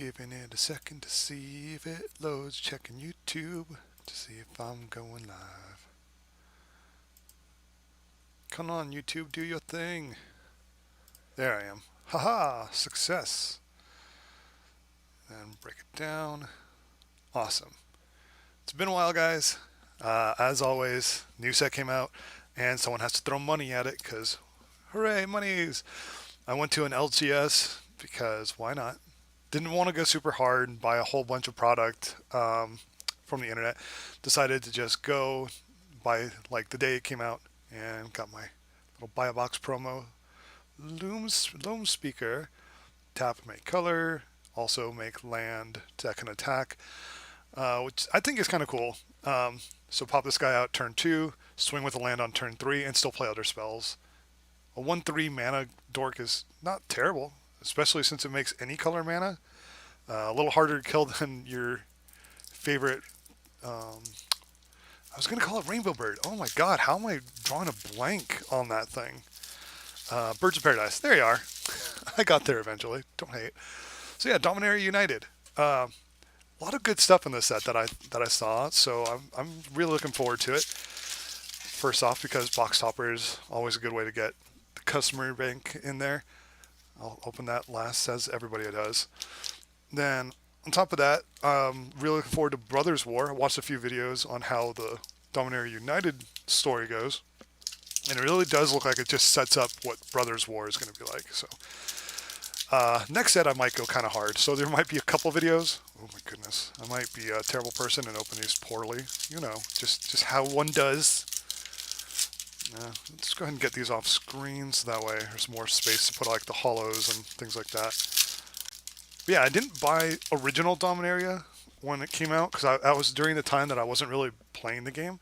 Giving it a second to see if it loads. Checking YouTube to see if I'm going live. Come on, YouTube, do your thing. There I am. Haha, success. And break it down. Awesome. It's been a while, guys. As always, new set came out, and someone has to throw money at it because, hooray, monies! I went to an LGS because why not? Didn't want to go super hard and buy a whole bunch of product from the internet. Decided to just go buy like the day it came out and got my little buy a box promo. Loom speaker, tap make color, also make land that can attack, which I think is kind of cool. So pop this guy out turn 2, swing with a land on turn 3, and still play other spells. A 1/3 mana dork is not terrible, especially since it makes any color mana. A little harder to kill than your favorite. I was going to call it Rainbow Bird. Oh my god, how am I drawing a blank on that thing? Birds of Paradise. There you are. I got there eventually. Don't hate. So yeah, Dominaria United. A lot of good stuff in this set that I saw. So I'm really looking forward to it. First off, because box topper is always a good way to get the customer bank in there. I'll open that last, as everybody does. Then on top of that, really looking forward to Brothers War. I watched a few videos on how the Dominaria United story goes, and it really does look like it just sets up what Brothers War is going to be like. So next set I might go kind of hard. So there might be a couple videos. Oh my goodness, I might be a terrible person and open these poorly. You know, just how one does. Let's go ahead and get these off screen so that way there's more space to put like the hollows and things like that. But yeah, I didn't buy original Dominaria when it came out because I was during the time that I wasn't really playing the game.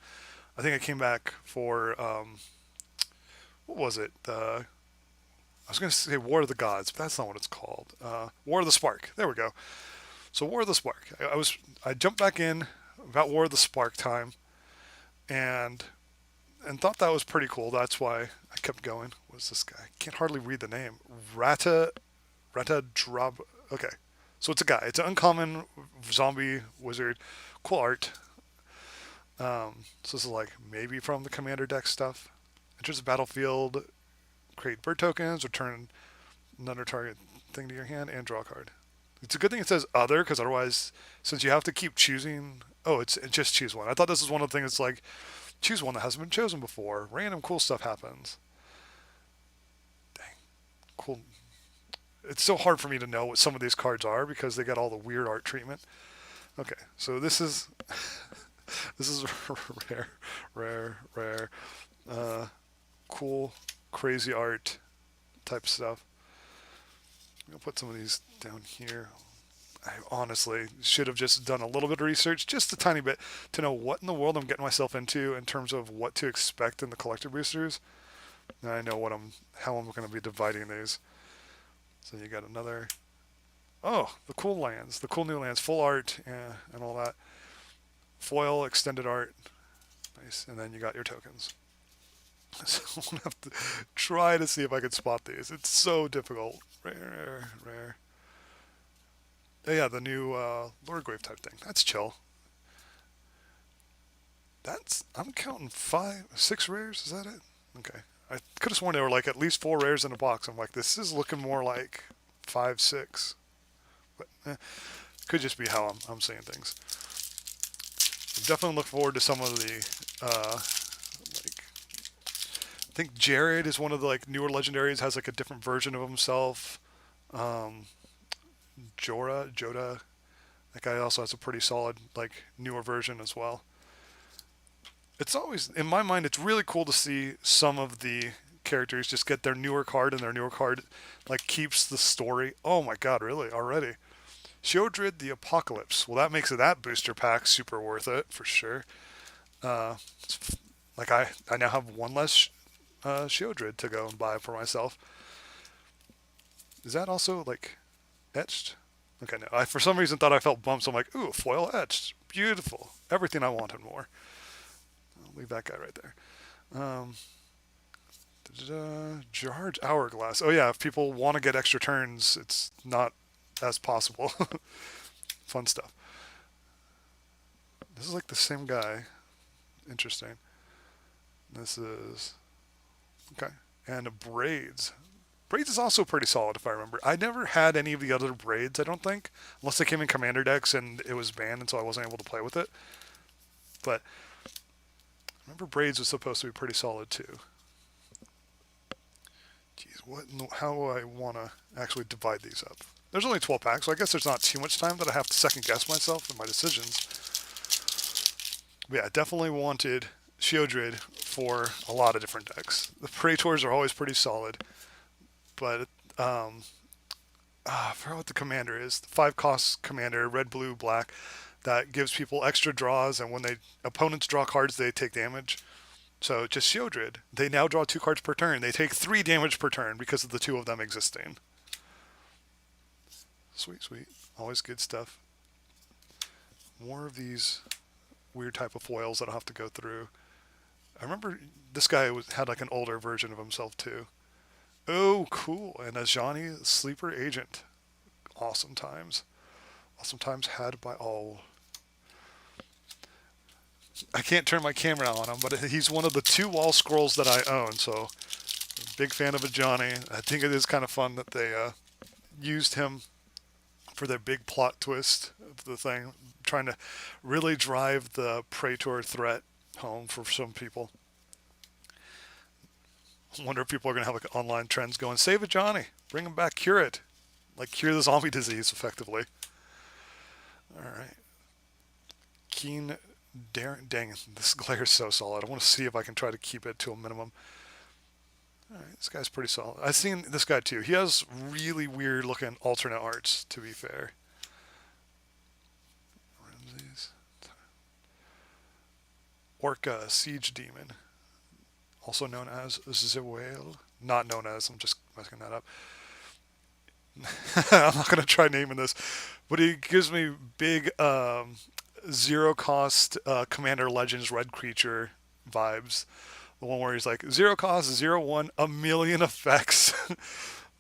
I think I came back for what was it? I was going to say War of the Gods, but that's not what it's called. War of the Spark. There we go. So War of the Spark. I jumped back in about War of the Spark time, and thought that was pretty cool. That's why I kept going. What's this guy? Can't hardly read the name. Rata Drop. Okay, so it's a guy. It's an uncommon zombie wizard. Cool art. So this is like maybe from the commander deck stuff. Enters the battlefield, create bird tokens, return another target thing to your hand, and draw a card. It's a good thing it says other, because otherwise, since you have to keep choosing. Oh, it's just choose one. I thought this was one of the things. It's like choose one that hasn't been chosen before. Random cool stuff happens. Dang, cool. It's so hard for me to know what some of these cards are because they got all the weird art treatment. Okay, so this is this is rare, cool, crazy art type stuff. I'll put some of these down here. I honestly should have just done a little bit of research, just a tiny bit, to know what in the world I'm getting myself into in terms of what to expect in the collector boosters. Now I know how I'm going to be dividing these. So you got another. Oh, the cool lands, the cool new lands, full art and all that. Foil, extended art, nice. And then you got your tokens. So I'm gonna have to try to see if I can spot these. It's so difficult. Rare. Oh, yeah, the new Lordgrave type thing. That's chill. I'm counting 6 rares. Is that it? Okay. I could have sworn there were like at least 4 rares in a box. I'm like, this is looking more like 5, 6. But could just be how I'm seeing things. I'm definitely looking forward to some of the I think Jared is one of the like newer legendaries. Has like a different version of himself. Joda, that guy also has a pretty solid like newer version as well. It's always, in my mind, it's really cool to see some of the characters just get their newer card, and their newer card like keeps the story. Oh my god, really? Already? Sheodred the Apocalypse. Well, that makes that booster pack super worth it for sure. Uh, like I now have one less Sheodred to go and buy for myself. Is that also like etched? Okay, no. I for some reason thought I felt bumps. I'm like, ooh, foil etched, beautiful, everything I wanted more. I'll leave that guy right there. Jarred Hourglass. Oh yeah, if people want to get extra turns, it's not as possible. Fun stuff. This is like the same guy. Interesting. This is okay. And braids. Braids is also pretty solid if I remember. I never had any of the other braids, I don't think, unless they came in commander decks and it was banned, and so I wasn't able to play with it. But I remember braids was supposed to be pretty solid too. Jeez, how do I want to actually divide these up? There's only 12 packs, so I guess there's not too much time that I have to second guess myself in my decisions. But yeah, I definitely wanted Sheodred for a lot of different decks. The Praetors are always pretty solid, but I forgot what the commander is. The 5-cost commander, red, blue, black, that gives people extra draws, and when opponents draw cards, they take damage. So just Sheodred. They now draw 2 cards per turn. They take 3 damage per turn because of the 2 of them existing. Sweet, sweet. Always good stuff. More of these weird type of foils that I'll have to go through. I remember this guy had like an older version of himself too. Oh, cool. And Ajani, Sleeper Agent. Awesome times. Awesome times had by all. I can't turn my camera on him, but he's one of the 2 wall scrolls that I own, so big fan of Ajani. I think it is kind of fun that they used him for their big plot twist of the thing, trying to really drive the Praetor threat home for some people. I wonder if people are going to have like online trends going, save it, Johnny, bring him back, cure it. Like cure the zombie disease effectively. Alright. Keen, dang, this glare is so solid. I want to see if I can try to keep it to a minimum. Alright, this guy's pretty solid. I've seen this guy too. He has really weird looking alternate arts, to be fair. Ramses. Orca, Siege Demon. Also known as Zewale. Not known as, I'm just messing that up. I'm not going to try naming this, but he gives me big 0-cost Commander Legends red creature vibes. The one where he's like 0-cost, 0/1, a million effects,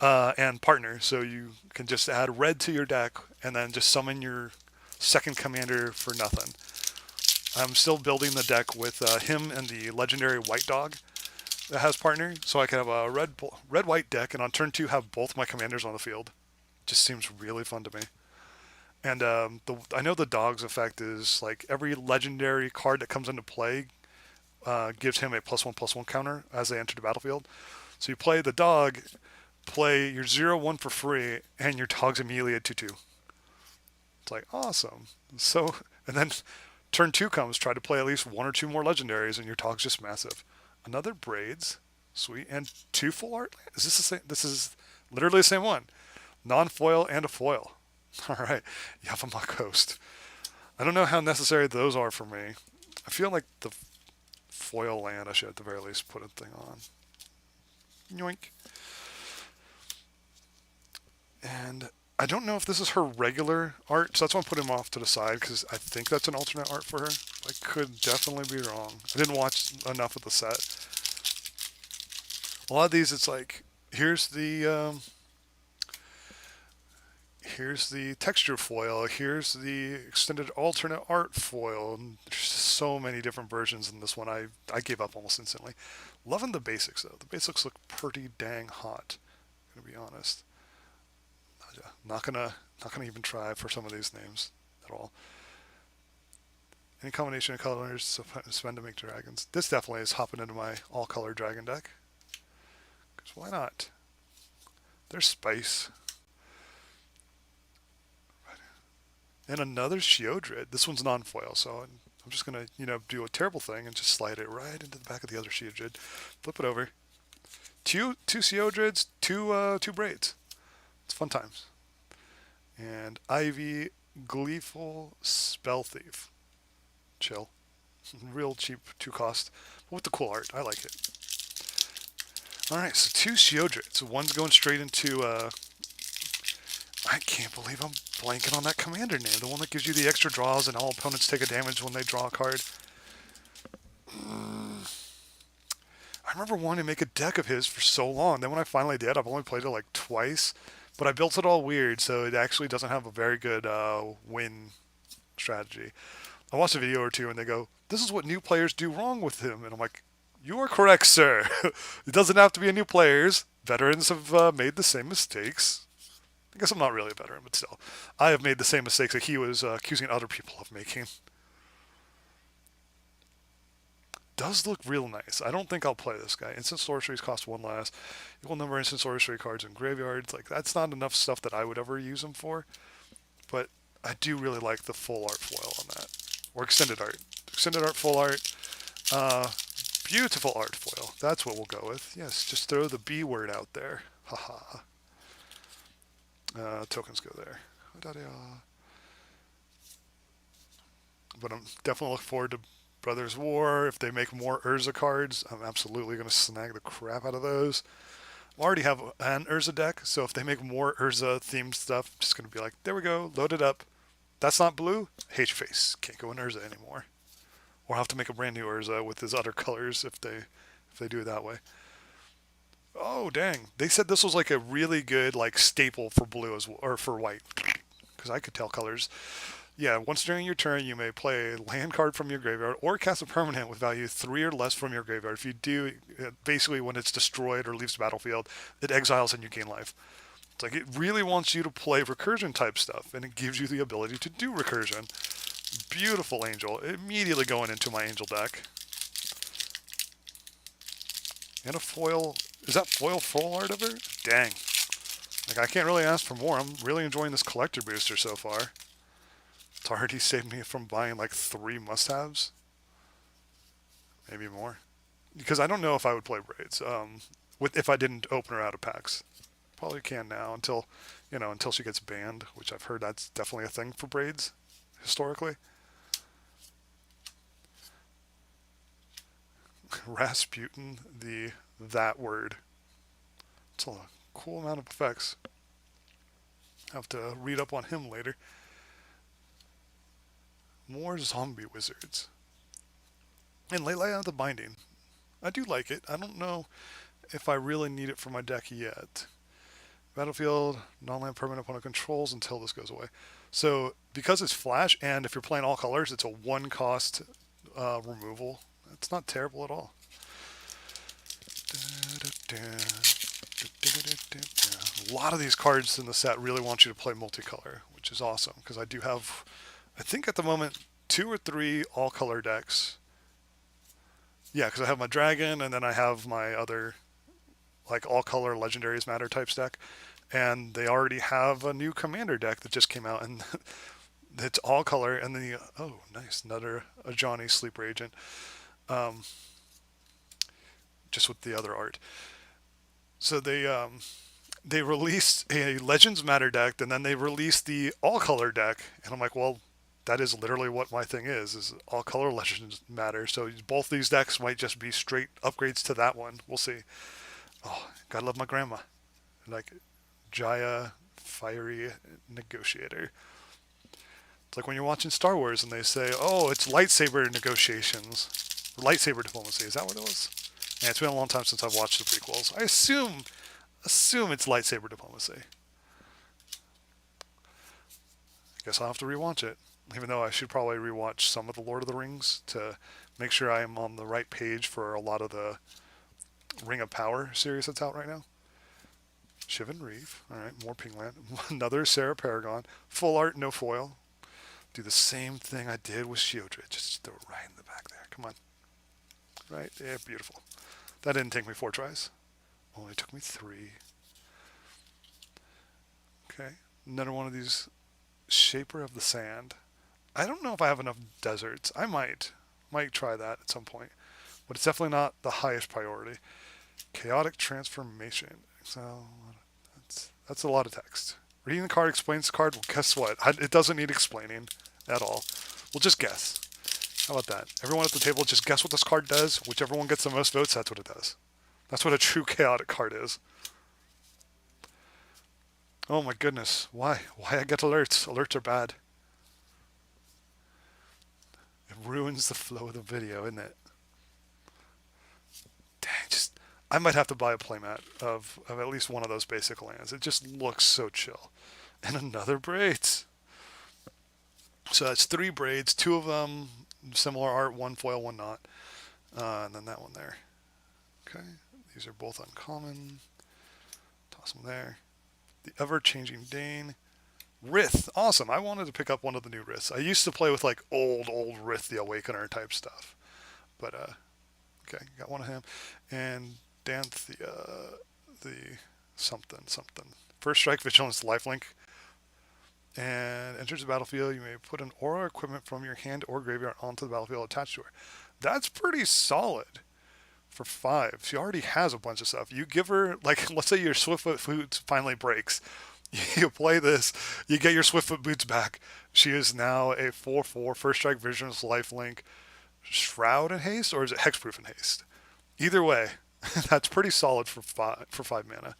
and partner. So you can just add red to your deck and then just summon your second commander for nothing. I'm still building the deck with him and the legendary white dog that has partner, so I can have a red-white deck, and on turn 2 have both my commanders on the field. Just seems really fun to me. And I know the dog's effect is like every legendary card that comes into play gives him a +1/+1 counter as they enter the battlefield. So you play the dog, play your 0/1 for free, and your dog's immediately at 2/2. It's like awesome. So, and then turn 2 comes, try to play at least 1 or 2 more legendaries, and your dog's just massive. Another braids, sweet, and 2 full art. Is this the same? This is literally the same one. Non-foil and a foil. All right, Yavama Coast. I don't know how necessary those are for me. I feel like the foil land I should at the very least put a thing on. Yoink. And I don't know if this is her regular art, so that's why I'm putting him off to the side, because I think that's an alternate art for her. I could definitely be wrong. I didn't watch enough of the set. A lot of these, it's like, here's the texture foil, here's the extended alternate art foil, and there's just so many different versions in this one. I gave up almost instantly. Loving the basics though. The basics look pretty dang hot, I'm gonna be honest. Not gonna even try for some of these names at all. Any combination of colors spend to make dragons. This definitely is hopping into my all-color dragon deck. Because why not? There's spice. And another Sheodred. This one's non-foil, so I'm just gonna, do a terrible thing and just slide it right into the back of the other Sheodred. Flip it over. Two Sheodreds, two braids. It's fun times. And Ivy, Gleeful Spell Thief. Chill. Real cheap 2-cost, but with the cool art. I like it. Alright, so 2 Sheodreds. One's going straight into, I can't believe I'm blanking on that commander name. The one that gives you the extra draws and all opponents take a damage when they draw a card. I remember wanting to make a deck of his for so long. Then when I finally did, I've only played it like twice. But I built it all weird, so it actually doesn't have a very good win strategy. I watched a video or two, and they go, "This is what new players do wrong with him," and I'm like, "You are correct, sir. It doesn't have to be a new players. Veterans have made the same mistakes." I guess I'm not really a veteran, but still, I have made the same mistakes that he was accusing other people of making. Does look real nice. I don't think I'll play this guy. Instant sorceries cost one less. Equal number of instant sorcery cards in graveyards. Like, that's not enough stuff that I would ever use them for. But I do really like the full art foil on that. Or extended art. Extended art, full art. Uh, Beautiful art foil. That's what we'll go with. Yes, just throw the B word out there. Haha. Tokens go there. But I'm definitely looking forward to Brothers War. If they make more Urza cards, I'm absolutely going to snag the crap out of those. I already have an Urza deck, so if they make more Urza themed stuff, I'm just going to be like, there we go, load it up. That's not blue? Hate your face. Can't go in Urza anymore. Or I'll have to make a brand new Urza with his other colors if they do it that way. Oh dang! They said this was like a really good like staple for blue as well, or for white, because I could tell colors. Yeah, once during your turn, you may play a land card from your graveyard or cast a permanent with value 3 or less from your graveyard. If you do, basically when it's destroyed or leaves the battlefield, it exiles and you gain life. It's like it really wants you to play recursion type stuff, and it gives you the ability to do recursion. Beautiful angel. Immediately going into my angel deck. And a foil. Is that foil full art of her? Dang. Like, I can't really ask for more. I'm really enjoying this collector booster so far. It's already saved me from buying like 3 must-haves. Maybe more. Because I don't know if I would play Braids if I didn't open her out of packs. Probably can now until she gets banned, which I've heard that's definitely a thing for Braids historically. Rasputin, that word. It's a cool amount of effects. I'll have to read up on him later. More zombie wizards. And Leylaya the Binding. I do like it. I don't know if I really need it for my deck yet. Battlefield, non-land permanent opponent controls until this goes away. So, because it's flash, and if you're playing all colors, it's a 1 cost removal. It's not terrible at all. A lot of these cards in the set really want you to play multicolor, which is awesome, because I do have, I think at the moment, 2 or 3 all-color decks. Yeah, because I have my dragon, and then I have my other, like, all-color Legendaries Matter type deck, and they already have a new commander deck that just came out, and it's all-color, and then oh, nice, another a Johnny Sleeper Agent, just with the other art. So they released a Legends Matter deck, and then they released the all-color deck, and I'm like, well, that is literally what my thing is all-color Legends Matter. So both these decks might just be straight upgrades to that one. We'll see. Oh, gotta love my grandma. Like, Jaya, Fiery Negotiator. It's like when you're watching Star Wars and they say, oh, it's lightsaber negotiations. Lightsaber diplomacy. Is that what it was? Yeah, it's been a long time since I've watched the prequels. I assume it's lightsaber diplomacy. I guess I'll have to rewatch it. Even though I should probably rewatch some of the Lord of the Rings to make sure I am on the right page for a lot of the Ring of Power series that's out right now. Shivan Reeve. Alright, more Pingland. Another Sarah Paragon. Full art, no foil. Do the same thing I did with Shieldred. Just throw it right in the back there. Come on. Right? Yeah, beautiful. That didn't take me 4 tries. Only took me 3. Okay. Another one of these Shaper of the Sand. I don't know if I have enough deserts. I might try that at some point. But it's definitely not the highest priority. Chaotic Transformation. So that's a lot of text. Reading the card explains the card. Well, guess what? It doesn't need explaining at all. We'll just guess. How about that? Everyone at the table just guess what this card does. Whichever one gets the most votes, that's what it does. That's what a true chaotic card is. Oh my goodness. Why? Why I get alerts? Alerts are bad. It ruins the flow of the video, isn't it? Dang, I might have to buy a playmat of at least one of those basic lands. It just looks so chill. And another braids. So that's three braids, two of them similar art, one foil, one not. And then that one there. Okay, these are both uncommon. Toss them there. The ever-changing Dane. Rith, awesome. I wanted to pick up one of the new Riths. I used to play with like old Rith the Awakener type stuff. But okay, got one of him. And Danth the something. First strike vigilance lifelink. And enters the battlefield. You may put an aura equipment from your hand or graveyard onto the battlefield attached to her. That's pretty solid for 5. She already has a bunch of stuff. You give her, like, let's say your Swiftfoot Boots finally breaks. You play this, you get your Swiftfoot Boots back. She is now a 4/4 first strike vigilance lifelink, shroud and haste, or is it hexproof and haste? Either way, that's pretty solid for 5 mana.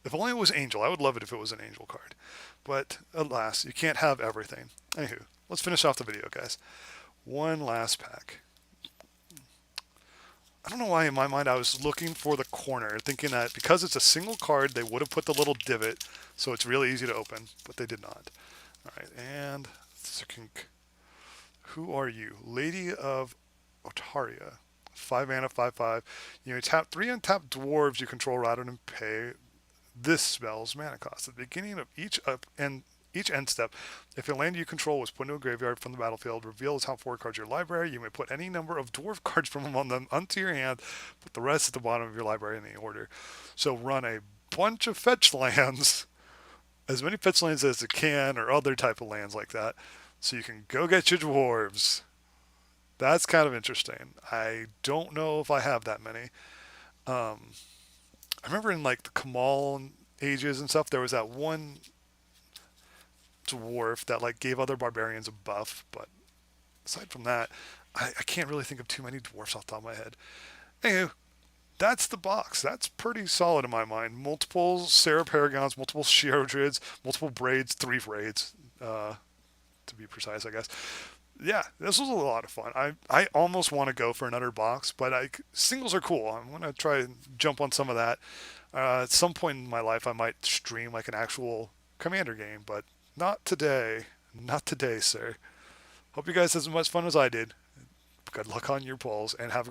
If only it was Angel. I would love it if it was an Angel card. But alas, you can't have everything. Anywho, let's finish off the video, guys. One last pack. I don't know why in my mind I was looking for the corner, thinking that because it's a single card, they would have put the little divot, so it's really easy to open, but they did not. All right, and who are you? Lady of Otaria. 5 mana, 5/5. You may tap 3 untapped dwarves you control rather than pay this spell's mana cost. At the beginning of each end step, if a land you control was put into a graveyard from the battlefield, reveal the top 4 cards of your library. You may put any number of dwarf cards from among them onto your hand, put the rest at the bottom of your library in the order. So run a bunch of fetch lands, as many fetch lands as it can, or other type of lands like that, so you can go get your dwarves. That's kind of interesting. I don't know if I have that many. Um, I remember in like the Kamal ages and stuff, there was that one dwarf that like gave other barbarians a buff, but aside from that, I can't really think of too many dwarfs off the top of my head. Anywho, that's the box. That's pretty solid in my mind. Multiple Sarah Paragons, multiple Sheodrids, multiple braids, 3 braids, to be precise, I guess. Yeah, this was a lot of fun. I almost want to go for another box, but singles are cool. I'm going to try and jump on some of that. At some point in my life, I might stream like an actual Commander game, but not today. Not today, sir. Hope you guys had as much fun as I did. Good luck on your polls, and have a great